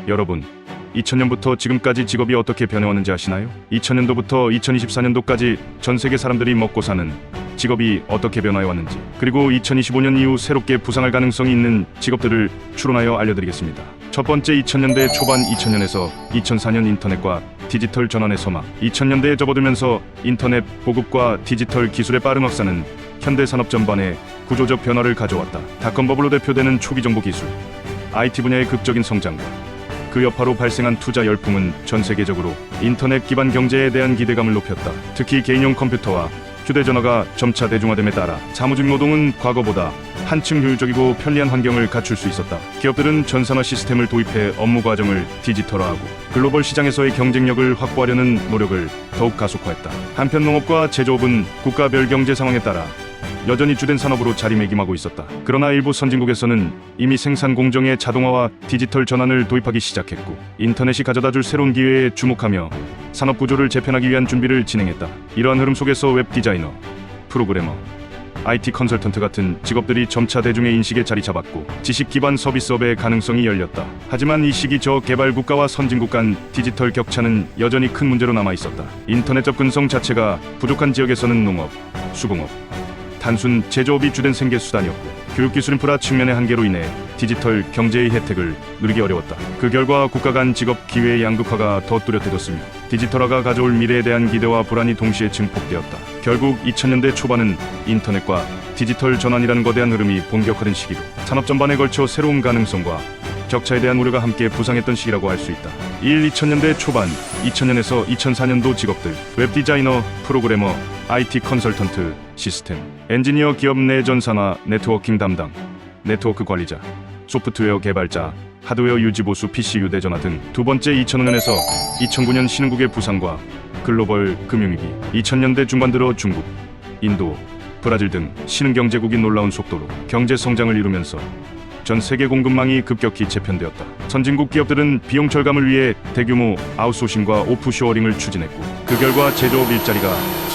여러분, 2000년부터 지금까지 직업이 어떻게 변해왔는지 아시나요? 2000년도부터 2024년도까지 전 세계 사람들이 먹고 사는 직업이 어떻게 변화해왔는지, 그리고 2025년 이후 새롭게 부상할 가능성이 있는 직업들을 추론하여 알려드리겠습니다. 첫 번째, 2000년대 초반 2000년에서 2004년 인터넷과 디지털 전환의 서막. 2000년대에 접어들면서 인터넷 보급과 디지털 기술의 빠른 확산은 현대 산업 전반에 구조적 변화를 가져왔다. 닷컴 버블로 대표되는 초기 정보 기술, IT 분야의 극적인 성장과 그 여파로 발생한 투자 열풍은 전 세계적으로 인터넷 기반 경제에 대한 기대감을 높였다. 특히 개인용 컴퓨터와 휴대전화가 점차 대중화됨에 따라 사무직 노동은 과거보다 한층 효율적이고 편리한 환경을 갖출 수 있었다. 기업들은 전산화 시스템을 도입해 업무 과정을 디지털화하고 글로벌 시장에서의 경쟁력을 확보하려는 노력을 더욱 가속화했다. 한편 농업과 제조업은 국가별 경제 상황에 따라 여전히 주된 산업으로 자리매김하고 있었다. 그러나 일부 선진국에서는 이미 생산 공정의 자동화와 디지털 전환을 도입하기 시작했고, 인터넷이 가져다줄 새로운 기회에 주목하며 산업 구조를 재편하기 위한 준비를 진행했다. 이러한 흐름 속에서 웹 디자이너, 프로그래머, IT 컨설턴트 같은 직업들이 점차 대중의 인식에 자리 잡았고, 지식 기반 서비스업의 가능성이 열렸다. 하지만 이 시기 저개발 국가와 선진국 간 디지털 격차는 여전히 큰 문제로 남아 있었다. 인터넷 접근성 자체가 부족한 지역에서는 농업, 수공업, 단순 제조업이 주된 생계 수단이었고, 교육기술 인프라 측면의 한계로 인해 디지털 경제의 혜택을 누리기 어려웠다. 그 결과 국가 간 직업 기회의 양극화가 더 뚜렷해졌으며, 디지털화가 가져올 미래에 대한 기대와 불안이 동시에 증폭되었다. 결국 2000년대 초반은 인터넷과 디지털 전환이라는 거대한 흐름이 본격화된 시기로 산업 전반에 걸쳐 새로운 가능성과 격차에 대한 우려가 함께 부상했던 시기라고 할 수 있다. 2000년대 초반, 2000년에서 2004년도 직업들, 웹 디자이너, 프로그래머, IT 컨설턴트, 시스템 엔지니어, 기업 내 전산화, 네트워킹 담당, 네트워크 관리자, 소프트웨어 개발자, 하드웨어 유지보수, PC 휴대전화 등. 두 번째, 2005년에서 2009년 신흥국의 부상과 글로벌 금융위기. 2000년대 중반 들어 중국, 인도, 브라질 등 신흥경제국이 놀라운 속도로 경제 성장을 이루면서 전 세계 공급망이 급격히 재편되었다. 선진국 기업들은 비용 절감을 위해 대규모 아웃소싱과 오프쇼어링을 추진했고, 그 결과 제조업 일자리가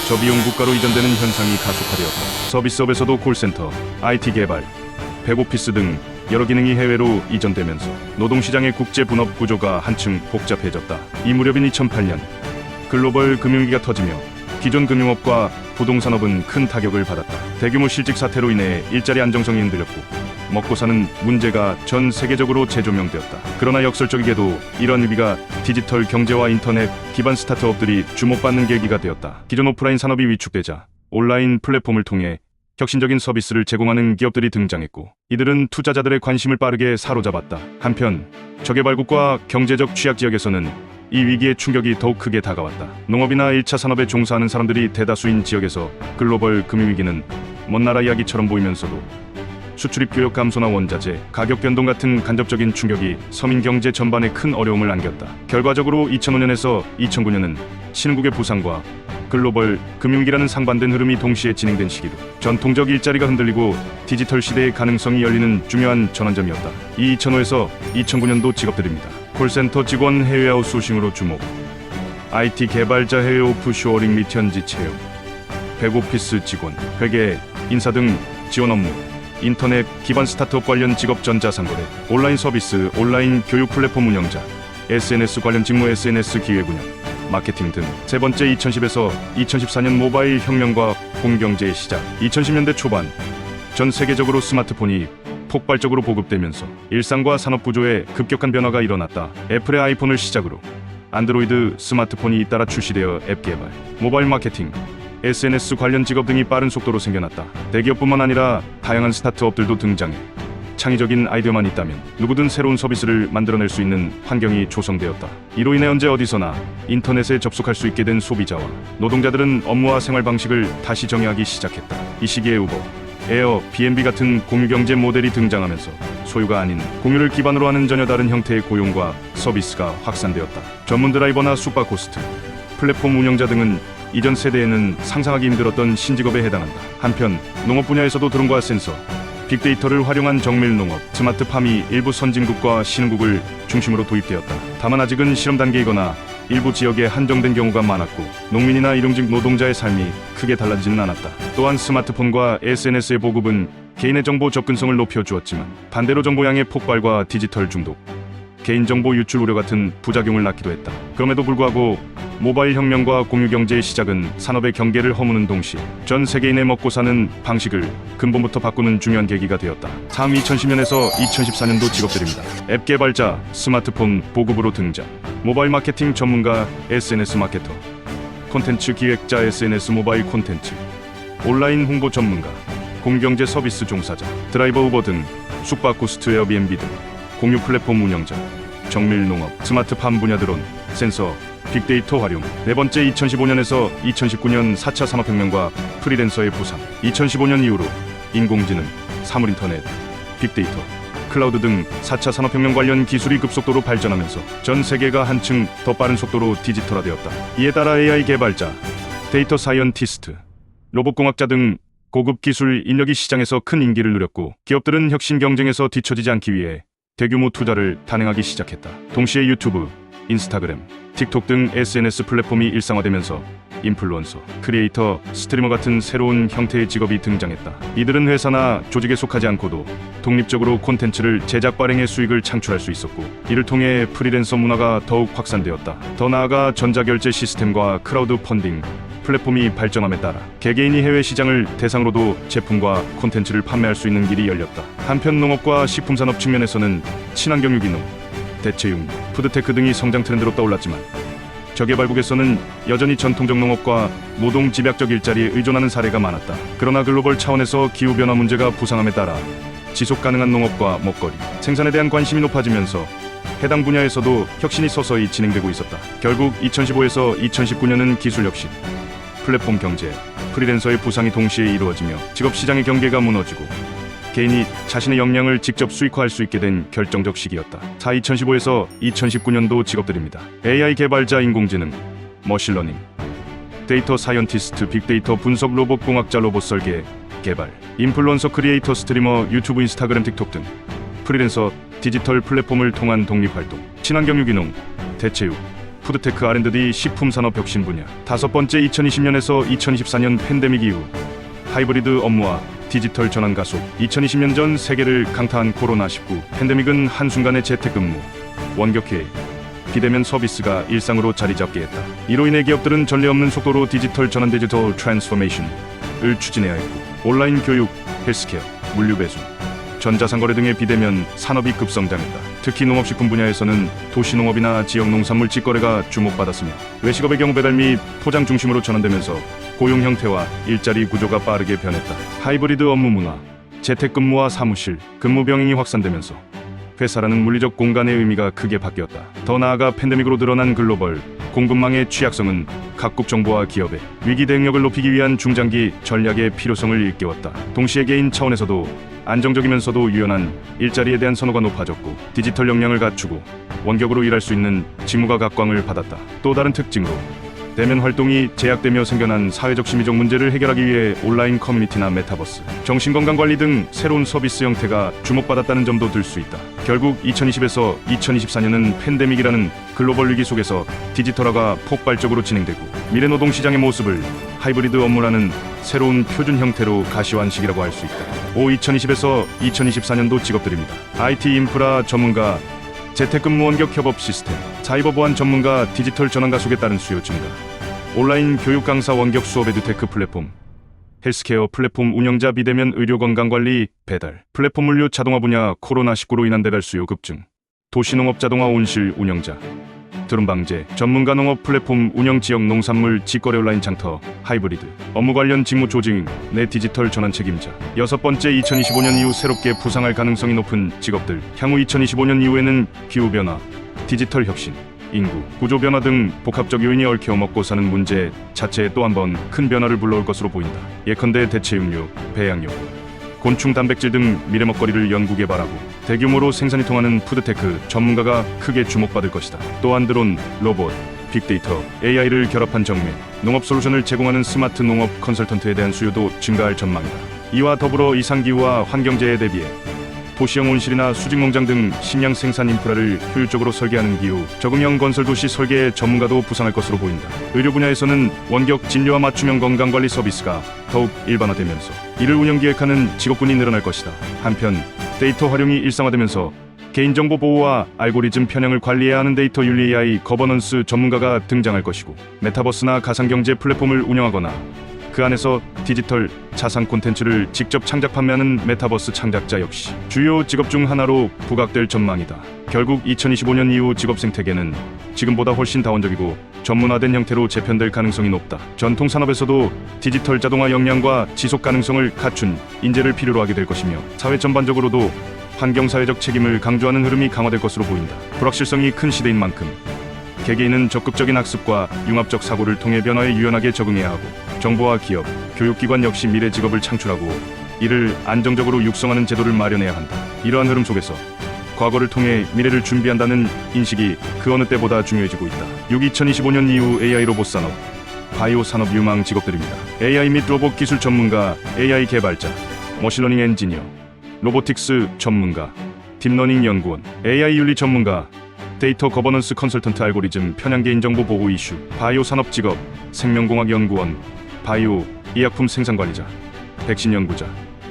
저비용 국가로 이전되는 현상이 가속화되었다. 서비스업에서도 콜센터, IT 개발, 백오피스 등 여러 기능이 해외로 이전되면서 노동시장의 국제 분업 구조가 한층 복잡해졌다. 이 무렵인 2008년, 글로벌 금융위기가 터지며 기존 금융업과 부동산업은 큰 타격을 받았다. 대규모 실직 사태로 인해 일자리 안정성이 흔들렸고, 먹고 사는 문제가 전 세계적으로 재조명되었다. 그러나 역설적이게도 이런 위기가 디지털 경제와 인터넷 기반 스타트업들이 주목받는 계기가 되었다. 기존 오프라인 산업이 위축되자 온라인 플랫폼을 통해 혁신적인 서비스를 제공하는 기업들이 등장했고, 이들은 투자자들의 관심을 빠르게 사로잡았다. 한편 저개발국과 경제적 취약지역에서는 이 위기의 충격이 더욱 크게 다가왔다. 농업이나 1차 산업에 종사하는 사람들이 대다수인 지역에서 글로벌 금융위기는 먼 나라 이야기처럼 보이면서도 수출입 교역 감소나 원자재 가격 변동 같은 간접적인 충격이 서민 경제 전반에 큰 어려움을 안겼다. 결과적으로 2005년에서 2009년은 신흥국의 부상과 글로벌 금융위기라는 상반된 흐름이 동시에 진행된 시기로 전통적 일자리가 흔들리고 디지털 시대의 가능성이 열리는 중요한 전환점이었다. 이 2005에서 2009년도 직업들입니다. 콜센터 직원 해외 아웃소싱으로 주목, IT 개발자 해외 오프쇼어링 및 현지 채용, 백오피스 직원, 회계, 인사 등 지원 업무, 인터넷 기반 스타트업 관련 직업 전자상거래, 온라인 서비스, 온라인 교육 플랫폼 운영자, SNS 관련 직무, SNS 기획 운영, 마케팅 등. 세 번째, 2010에서 2014년 모바일 혁명과 공경제의 시작. 2010년대 초반, 전 세계적으로 스마트폰이 폭발적으로 보급되면서 일상과 산업 구조에 급격한 변화가 일어났다. 애플의 아이폰을 시작으로 안드로이드 스마트폰이 잇따라 출시되어 앱 개발, 모바일 마케팅, SNS 관련 직업 등이 빠른 속도로 생겨났다. 대기업뿐만 아니라 다양한 스타트업들도 등장해 창의적인 아이디어만 있다면 누구든 새로운 서비스를 만들어낼 수 있는 환경이 조성되었다. 이로 인해 언제 어디서나 인터넷에 접속할 수 있게 된 소비자와 노동자들은 업무와 생활 방식을 다시 정의하기 시작했다. 이 시기에 우버, 에어, B&B 같은 공유경제 모델이 등장하면서 소유가 아닌 공유를 기반으로 하는 전혀 다른 형태의 고용과 서비스가 확산되었다. 전문 드라이버나 숙박호스트, 플랫폼 운영자 등은 이전 세대에는 상상하기 힘들었던 신직업에 해당한다. 한편 농업 분야에서도 드론과 센서, 빅데이터를 활용한 정밀 농업, 스마트팜이 일부 선진국과 신흥국을 중심으로 도입되었다. 다만 아직은 실험 단계이거나 일부 지역에 한정된 경우가 많았고, 농민이나 일용직 노동자의 삶이 크게 달라지지는 않았다. 또한 스마트폰과 SNS의 보급은 개인의 정보 접근성을 높여주었지만, 반대로 정보량의 폭발과 디지털 중독, 개인정보 유출 우려 같은 부작용을 낳기도 했다. 그럼에도 불구하고 모바일 혁명과 공유경제의 시작은 산업의 경계를 허무는 동시에 전 세계인의 먹고 사는 방식을 근본부터 바꾸는 중요한 계기가 되었다. 다음 2010년에서 2014년도 직업들입니다. 앱 개발자, 스마트폰 보급으로 등장, 모바일 마케팅 전문가, SNS 마케터, 콘텐츠 기획자, SNS 모바일 콘텐츠, 온라인 홍보 전문가, 공유경제 서비스 종사자, 드라이버 우버 등, 숙박호스트 에어비앤비 등, 공유 플랫폼 운영자, 정밀 농업, 스마트팜 분야 드론, 센서, 빅데이터 활용. 네 번째, 2015년에서 2019년 4차 산업혁명과 프리랜서의 부상. 2015년 이후로 인공지능, 사물인터넷, 빅데이터, 클라우드 등 4차 산업혁명 관련 기술이 급속도로 발전하면서 전 세계가 한층 더 빠른 속도로 디지털화되었다. 이에 따라 AI 개발자, 데이터 사이언티스트, 로봇공학자 등 고급 기술 인력이 시장에서 큰 인기를 누렸고, 기업들은 혁신 경쟁에서 뒤처지지 않기 위해 대규모 투자를 단행하기 시작했다. 동시에 유튜브, 인스타그램, 틱톡 등 SNS 플랫폼이 일상화되면서 인플루언서, 크리에이터, 스트리머 같은 새로운 형태의 직업이 등장했다. 이들은 회사나 조직에 속하지 않고도 독립적으로 콘텐츠를 제작 발행해 수익을 창출할 수 있었고, 이를 통해 프리랜서 문화가 더욱 확산되었다. 더 나아가 전자결제 시스템과 크라우드 펀딩 플랫폼이 발전함에 따라 개개인이 해외 시장을 대상으로도 제품과 콘텐츠를 판매할 수 있는 길이 열렸다. 한편 농업과 식품산업 측면에서는 친환경 유기농, 대체육, 푸드테크 등이 성장 트렌드로 떠올랐지만, 저개발국에서는 여전히 전통적 농업과 노동 집약적 일자리에 의존하는 사례가 많았다. 그러나 글로벌 차원에서 기후변화 문제가 부상함에 따라 지속가능한 농업과 먹거리, 생산에 대한 관심이 높아지면서 해당 분야에서도 혁신이 서서히 진행되고 있었다. 결국 2015에서 2019년은 기술 혁신, 플랫폼 경제, 프리랜서의 부상이 동시에 이루어지며 직업시장의 경계가 무너지고 개인이 자신의 역량을 직접 수익화할 수 있게 된 결정적 시기였다. 2015에서 2019년도 직업들입니다. AI 개발자, 인공지능, 머신러닝, 데이터 사이언티스트, 빅데이터 분석, 로봇공학자, 로봇 설계, 개발, 인플루언서, 크리에이터, 스트리머, 유튜브, 인스타그램, 틱톡 등 프리랜서, 디지털 플랫폼을 통한 독립활동, 친환경 유기농, 대체육, 푸드테크, R&D, 식품산업 혁신 분야. 다섯 번째, 2020년에서 2024년 팬데믹 이후 하이브리드 업무와 디지털 전환 가속. 2020년 전 세계를 강타한 코로나19 팬데믹은 한순간에 재택근무, 원격회의, 비대면 서비스가 일상으로 자리 잡게 했다. 이로 인해 기업들은 전례 없는 속도로 디지털 전환, 디지털 트랜스포메이션을 추진해야 했고, 온라인 교육, 헬스케어, 물류 배송, 전자상거래 등의 비대면 산업이 급성장했다. 특히 농업식품 분야에서는 도시농업이나 지역농산물 직거래가 주목받았으며, 외식업의 경우 배달 및 포장 중심으로 전환되면서 고용 형태와 일자리 구조가 빠르게 변했다. 하이브리드 업무 문화, 재택근무와 사무실, 근무 병행이 확산되면서 회사라는 물리적 공간의 의미가 크게 바뀌었다. 더 나아가 팬데믹으로 드러난 글로벌 공급망의 취약성은 각국 정부와 기업의 위기 대응력을 높이기 위한 중장기 전략의 필요성을 일깨웠다. 동시에 개인 차원에서도 안정적이면서도 유연한 일자리에 대한 선호가 높아졌고, 디지털 역량을 갖추고 원격으로 일할 수 있는 직무가 각광을 받았다. 또 다른 특징으로 대면 활동이 제약되며 생겨난 사회적 심리적 문제를 해결하기 위해 온라인 커뮤니티나 메타버스, 정신건강관리 등 새로운 서비스 형태가 주목받았다는 점도 들 수 있다. 결국 2020에서 2024년은 팬데믹이라는 글로벌 위기 속에서 디지털화가 폭발적으로 진행되고, 미래 노동시장의 모습을 하이브리드 업무라는 새로운 표준 형태로 가시화한 시기라고 할 수 있다. 2020에서 2024년도 직업들입니다. IT 인프라 전문가, 재택근무 원격 협업 시스템, 사이버 보안 전문가, 디지털 전환 가속에 따른 수요 증가, 온라인 교육 강사, 원격 수업, 에듀테크 플랫폼, 헬스케어 플랫폼 운영자, 비대면 의료 건강관리, 배달, 플랫폼 물류, 자동화 분야, 코로나19로 인한 배달 수요 급증, 도시농업 자동화 온실 운영자, 드론 방제, 전문가, 농업 플랫폼 운영, 지역 농산물 직거래, 온라인 장터, 하이브리드, 업무 관련 직무 조직 내 디지털 전환 책임자. 여섯 번째, 2025년 이후 새롭게 부상할 가능성이 높은 직업들. 향후 2025년 이후에는 기후변화, 디지털 혁신, 인구, 구조 변화 등 복합적 요인이 얽혀 먹고 사는 문제 자체에 또 한 번 큰 변화를 불러올 것으로 보인다. 예컨대 대체육류, 배양육, 곤충, 단백질 등 미래 먹거리를 연구 개발하고 대규모로 생산이 통하는 푸드테크 전문가가 크게 주목받을 것이다. 또한 드론, 로봇, 빅데이터, AI를 결합한 정밀 농업 솔루션을 제공하는 스마트 농업 컨설턴트에 대한 수요도 증가할 전망이다. 이와 더불어 이상기후와 환경재해에 대비해 도시형 온실이나 수직농장 등 식량 생산 인프라를 효율적으로 설계하는 기후 적응형 건설도시 설계 전문가도 부상할 것으로 보인다. 의료 분야에서는 원격 진료와 맞춤형 건강관리 서비스가 더욱 일반화되면서 이를 운영 기획하는 직업군이 늘어날 것이다. 한편 데이터 활용이 일상화되면서 개인정보 보호와 알고리즘 편향을 관리해야 하는 데이터 윤리 AI 거버넌스 전문가가 등장할 것이고, 메타버스나 가상경제 플랫폼을 운영하거나 그 안에서 디지털 자산 콘텐츠를 직접 창작 판매하는 메타버스 창작자 역시 주요 직업 중 하나로 부각될 전망이다. 결국 2025년 이후 직업 생태계는 지금보다 훨씬 다원적이고 전문화된 형태로 재편될 가능성이 높다. 전통 산업에서도 디지털 자동화 역량과 지속 가능성을 갖춘 인재를 필요로 하게 될 것이며, 사회 전반적으로도 환경사회적 책임을 강조하는 흐름이 강화될 것으로 보인다. 불확실성이 큰 시대인 만큼 개개인은 적극적인 학습과 융합적 사고를 통해 변화에 유연하게 적응해야 하고, 정부와 기업, 교육기관 역시 미래 직업을 창출하고 이를 안정적으로 육성하는 제도를 마련해야 한다. 이러한 흐름 속에서 과거를 통해 미래를 준비한다는 인식이 그 어느 때보다 중요해지고 있다. 2025년 이후 AI 로봇 산업, 바이오 산업 유망 직업들입니다. AI 및 로봇 기술 전문가, AI 개발자, 머신러닝 엔지니어, 로보틱스 전문가, 딥러닝 연구원, AI 윤리 전문가, 데이터 거버넌스 컨설턴트, 알고리즘 편향 개인정보 보호 이슈, 바이오 산업 직업, 생명공학 연구원, 바이오医薬품 생산 관리자, 백신 연구자,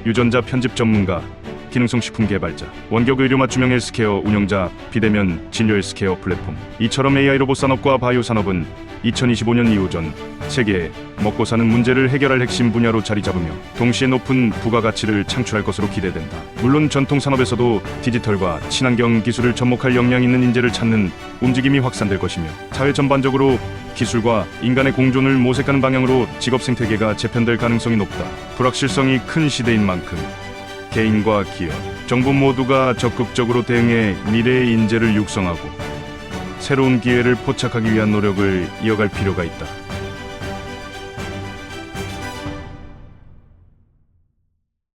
유전자 편집 전문가, 기능성 식품 개발자, 원격 의료 맞춤형 헬스케어 운영자, 비대면 진료 헬스케어 플랫폼. 이처럼 AI 로봇 산업과 바이오 산업은 2025년 이후 전 세계에 먹고 사는 문제를 해결할 핵심 분야로 자리 잡으며 동시에 높은 부가가치를 창출할 것으로 기대된다. 물론 전통 산업에서도 디지털과 친환경 기술을 접목할 역량 있는 인재를 찾는 움직임이 확산될 것이며, 사회 전반적으로 기술과 인간의 공존을 모색하는 방향으로 직업 생태계가 재편될 가능성이 높다. 불확실성이 큰 시대인 만큼 개인과 기업, 정부 모두가 적극적으로 대응해 미래의 인재를 육성하고 새로운 기회를 포착하기 위한 노력을 이어갈 필요가 있다.